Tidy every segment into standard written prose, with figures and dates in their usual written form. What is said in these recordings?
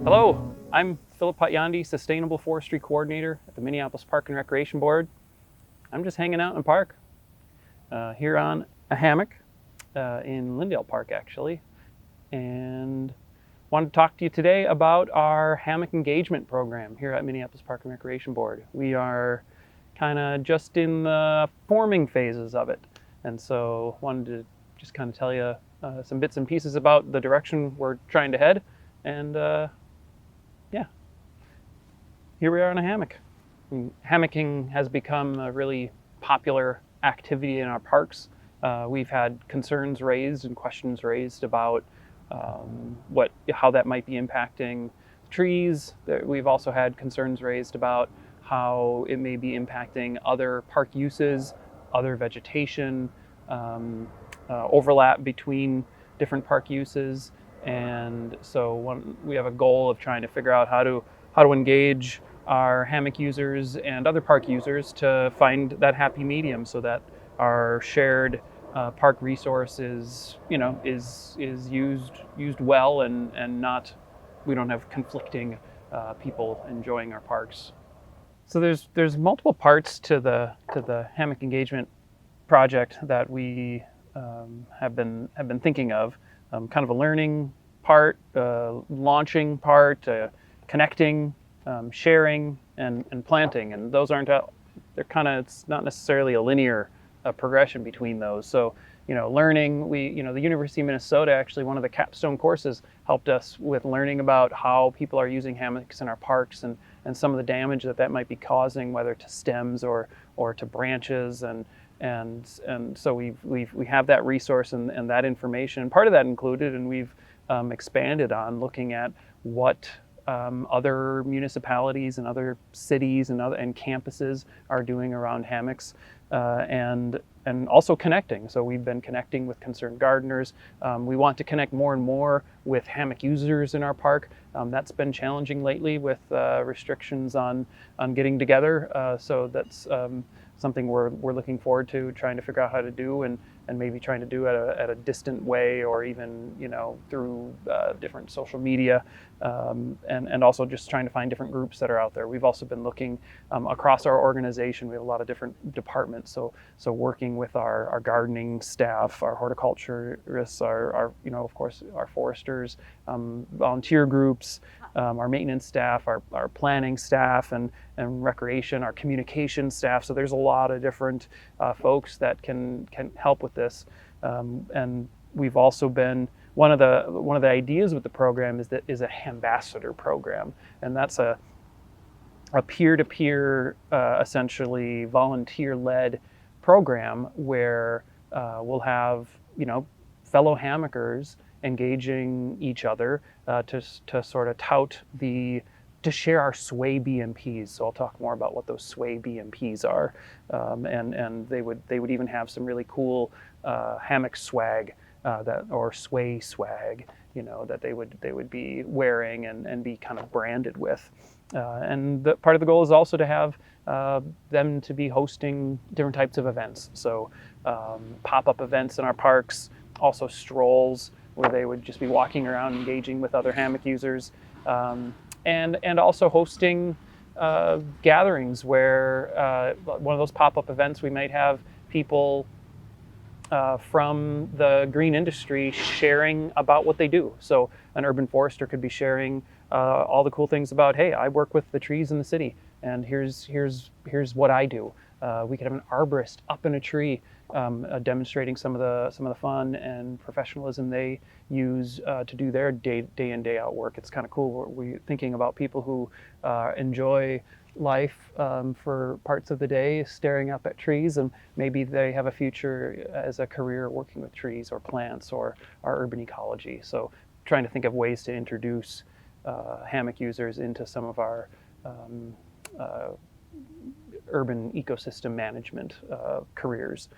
Hello, I'm Philip Patyandi, Sustainable Forestry Coordinator at the Minneapolis Park and Recreation Board. I'm just hanging out in the park here on a hammock in Lindale Park, actually, and wanted to talk to you today about our hammock engagement program here at Minneapolis Park and Recreation Board. We are kind of just in the forming phases of it, and so wanted to just kind of tell you some bits and pieces about the direction we're trying to head, and yeah, here we are in a hammock. Hammocking has become a really popular activity in our parks. We've had concerns raised and questions raised about how that might be impacting trees. We've also had concerns raised about how it may be impacting other park uses, other vegetation, overlap between different park uses. And so we have a goal of trying to figure out how to engage our hammock users and other park users to find that happy medium so that our shared park resource is used well and not, we don't have conflicting people enjoying our parks. So there's multiple parts to the hammock engagement project that we have been thinking of. Kind of a learning part, launching part, connecting, sharing, and planting. And those aren't, it's not necessarily a linear progression between those. So, learning, the University of Minnesota, actually, one of the capstone courses helped us with learning about how people are using hammocks in our parks and some of the damage that might be causing, whether to stems or to branches. And so we have that resource and that information. Part of that included, and we've expanded on looking at what other municipalities and other cities and campuses are doing around hammocks, and also connecting. So we've been connecting with concerned gardeners. We want to connect more and more with hammock users in our park. That's been challenging lately with restrictions on getting together. So that's something we're looking forward to trying to figure out how to do, and maybe trying to do at a distant way, or even through different social media, and also just trying to find different groups that are out there. We've also been looking across our organization. We have a lot of different departments, so working with our gardening staff, our horticulturists, our of course our foresters, volunteer groups, our maintenance staff, our planning staff, and recreation, our communication staff. So there's a lot of different folks that can help with this. And we've also been, one of the ideas with the program is a ambassador program, and that's a peer-to-peer, essentially volunteer-led program where we'll have fellow hammockers engaging each other to sort of to share our SWAY BMPs. So I'll talk more about what those SWAY BMPs are, and they would even have some really cool hammock swag or SWAY swag, that they would be wearing and be kind of branded with. And part of the goal is also to have them to be hosting different types of events. So pop-up events in our parks, also strolls where they would just be walking around engaging with other hammock users, and also hosting gatherings where one of those pop-up events, we might have people from the green industry sharing about what they do. So an urban forester could be sharing all the cool things about, hey, I work with the trees in the city, and here's what I do. We could have an arborist up in a tree demonstrating some of the fun and professionalism they use to do their day in, day out work. It's kind of cool. We're thinking about people who enjoy life for parts of the day staring up at trees, and maybe they have a future as a career working with trees or plants or our urban ecology. So trying to think of ways to introduce hammock users into some of our urban ecosystem management careers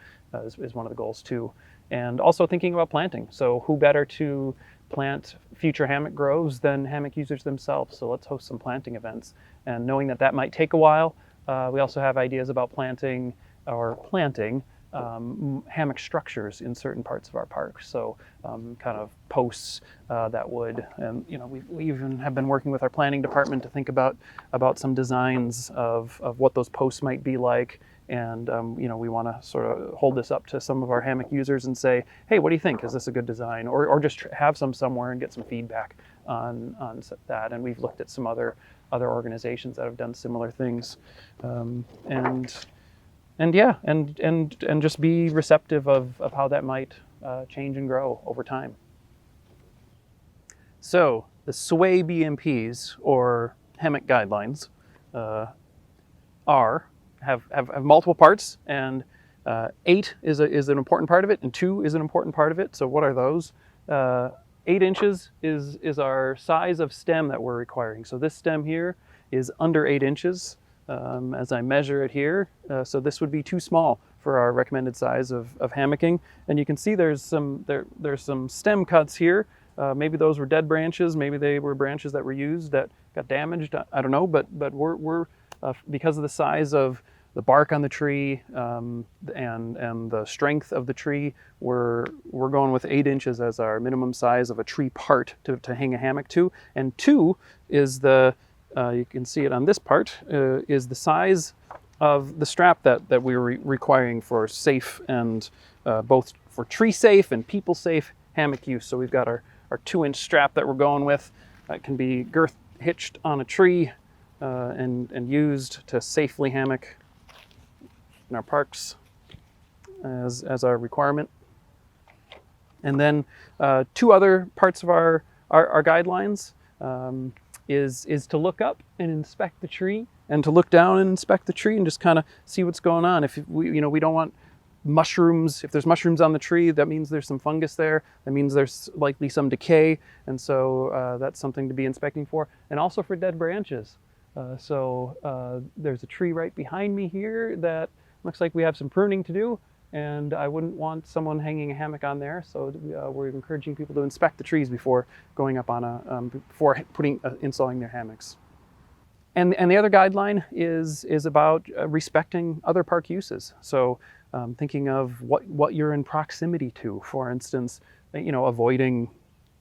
is one of the goals too. And also thinking about planting. So who better to plant future hammock groves than hammock users themselves? So let's host some planting events. And knowing that might take a while, we also have ideas about planting hammock structures in certain parts of our park. So kind of posts that would, and we even have been working with our planning department to think about some designs of what those posts might be like. And we want to sort of hold this up to some of our hammock users and say, hey, what do you think? Is this a good design? Or just have some somewhere and get some feedback on that. And we've looked at some other organizations that have done similar things, and just be receptive of how that might change and grow over time. So the SWAY BMPs, or hammock guidelines, have multiple parts, and 8 is an important part of it, and 2 is an important part of it. So what are those? 8 inches is our size of stem that we're requiring. So this stem here is under 8 inches as I measure it here. So this would be too small for our recommended size of hammocking. And you can see there's some stem cuts here. Maybe those were dead branches. Maybe they were branches that were used that got damaged. I don't know, but we're because of the size of the bark on the tree and the strength of the tree, we're going with 8 inches as our minimum size of a tree part to hang a hammock to. And 2 is you can see it on this part, is the size of the strap that we were requiring for safe and both for tree safe and people safe hammock use. So we've got our 2-inch strap that we're going with. It can be girth hitched on a tree and used to safely hammock in our parks as our requirement. And then 2 other parts of our guidelines is to look up and inspect the tree, and to look down and inspect the tree and just kind of see what's going on. If we don't want mushrooms. If there's mushrooms on the tree, that means there's some fungus there. That means there's likely some decay, and so that's something to be inspecting for. And also for dead branches. There's a tree right behind me here that looks like we have some pruning to do, and I wouldn't want someone hanging a hammock on there. So we're encouraging people to inspect the trees before going up on before installing their hammocks. And the other guideline is about respecting other park uses. So thinking of what you're in proximity to. For instance, avoiding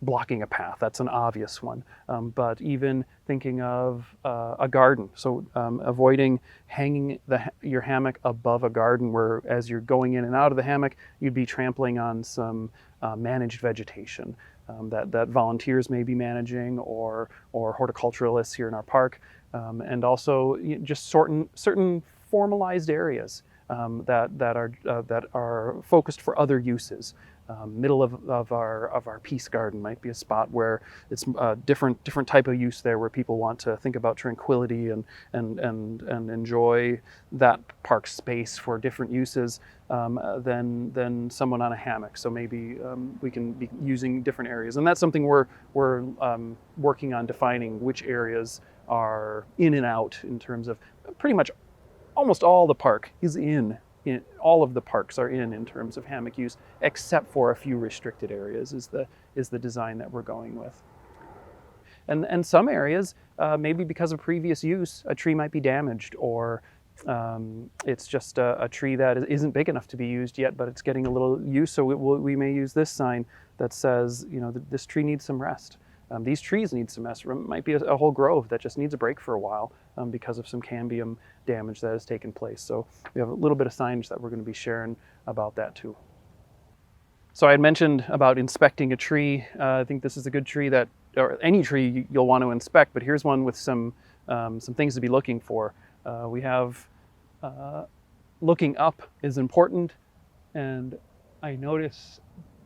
blocking a path. That's an obvious one. But even thinking of a garden. So avoiding hanging your hammock above a garden where, as you're going in and out of the hammock, you'd be trampling on some managed vegetation that volunteers may be managing, or horticulturalists here in our park. And also just certain formalized areas that are focused for other uses. Middle of our peace garden might be a spot where it's a different type of use there, where people want to think about tranquility and enjoy that park space for different uses than someone on a hammock. So maybe we can be using different areas, and that's something we're working on defining, which areas are in and out in terms of pretty much almost all the park is in all of the parks are in terms of hammock use, except for a few restricted areas is the design that we're going with. And some areas, maybe because of previous use, a tree might be damaged, or it's just a tree that isn't big enough to be used yet, but it's getting a little use. So we may use this sign that says, this tree needs some rest. These trees need some rest. It might be a whole grove that just needs a break for a while because of some cambium damage that has taken place. So we have a little bit of signage that we're going to be sharing about that too. So I had mentioned about inspecting a tree. I think this is a good tree or any tree you'll want to inspect, but here's one with some things to be looking for. We have looking up is important, and I notice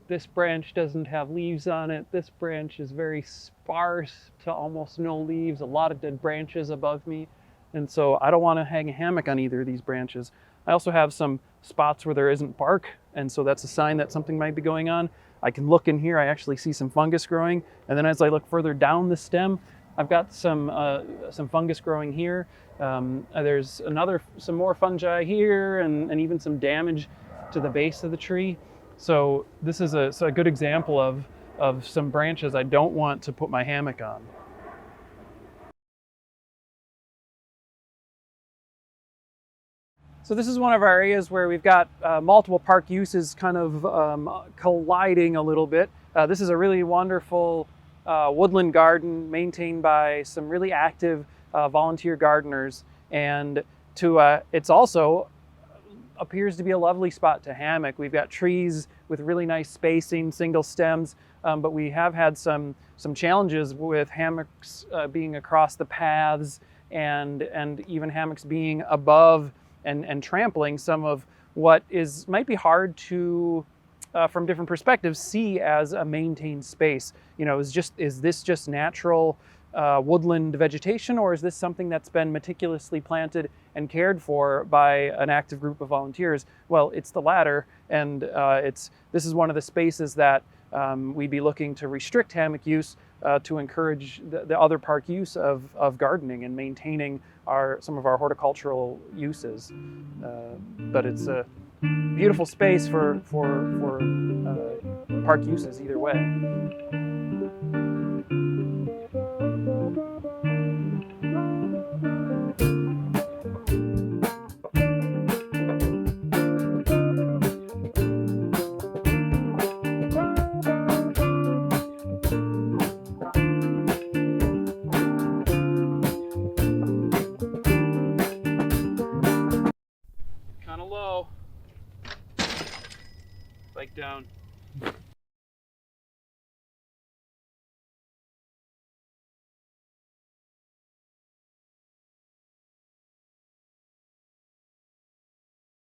this branch doesn't have leaves on it. This branch is very sparse to almost no leaves, a lot of dead branches above me. And so I don't want to hang a hammock on either of these branches. I also have some spots where there isn't bark, and so that's a sign that something might be going on. I can look in here, I actually see some fungus growing, and then as I look further down the stem, I've got some fungus growing here. There's some more fungi here, and even some damage to the base of the tree. So this is a good example of some branches I don't want to put my hammock on. So this is one of our areas where we've got multiple park uses kind of colliding a little bit. This is a really wonderful woodland garden maintained by some really active volunteer gardeners, and it's also appears to be a lovely spot to hammock. We've got trees with really nice spacing, single stems, but we have had some challenges with hammocks being across the paths, and even hammocks being above and trampling some of what might be hard to from different perspectives see as a maintained space. You know, is this just natural woodland vegetation, or is this something that's been meticulously planted and cared for by an active group of volunteers? Well, it's the latter, and this is one of the spaces that we'd be looking to restrict hammock use to encourage the other park use of gardening and maintaining some of our horticultural uses. But it's a beautiful space for park uses either way. Kind of low. Bike down.